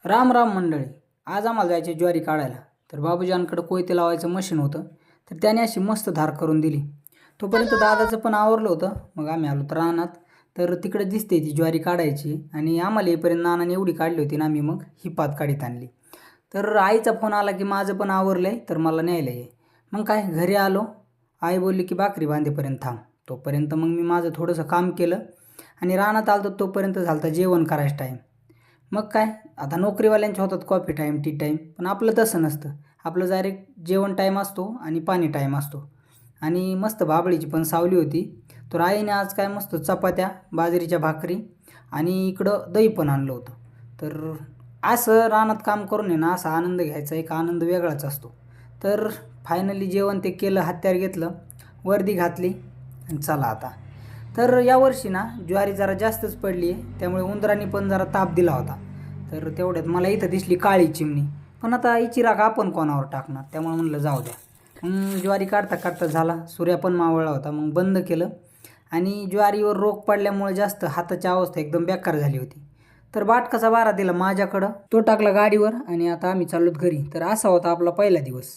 राम राम मंडळी. आज आम्हाला जायचे ज्वारी काढायला. तर बाबूजांकडे कोयते लावायचं मशीन होतं. तर त्याने अशी मस्त धार करून दिली. तोपर्यंत दादाचं पण आवरलं होतं. मग आम्ही आलो तर रानात. तर तिकडे दिसते ती ज्वारी काढायची आणि आम्हाला येईपर्यंत नानाने एवढी काढली होती ना, आम्ही मग ही पात काढीत आणली. तर आईचा फोन आला की माझं पण आवरलंय तर मला न्यायला ये. मग काय घरी आलो. आई बोलली की भाकरी बांधेपर्यंत थांब. तोपर्यंत मग मी माझं थोडंसं काम केलं आणि रानात आलो तर तोपर्यंत झालं जेवण करायचं टाईम. मग काय, आता नोकरीवाल्यांच्या होतात कॉफी टाईम, टी टाईम, पण आपलं तसं नसतं. आपलं डायरेक्ट जेवण टाईम असतो आणि पाणी टाईम असतो. आणि मस्त बाबळीची पण सावली होती. तर आईने आज काय मस्त चपात्या, बाजरीच्या भाकरी आणि इकडं दही पण आणलं होतं. तर असं रानात काम करून आहे ना, असा आनंद घ्यायचा एक आनंद वेगळाच असतो. तर फायनली जेवण ते केलं, हात्यार घेतलं, वर्दी घातली आणि चला आता. तर यावर्षी ना ज्वारी जरा जास्तच पडली आहे, त्यामुळे उंदरांनी पण जरा ताप दिला होता. तर तेवढ्यात मला इथं दिसली काळी चिमणी. पण आता हिची राख आपण कोणावर टाकणार, त्यामुळे म्हणलं जाऊ द्या. मग ज्वारी काढता काढता झाला, सूर्या पण मावळला होता. मग बंद केलं आणि ज्वारीवर रोग पडल्यामुळे जास्त हाताची अवस्था एकदम बेकार झाली होती. तर बाटकाचा बारा दिला माझ्याकडं, तो टाकला गाडीवर आणि आता आम्ही चाललोत घरी. तर असा होता आपला पहिला दिवस.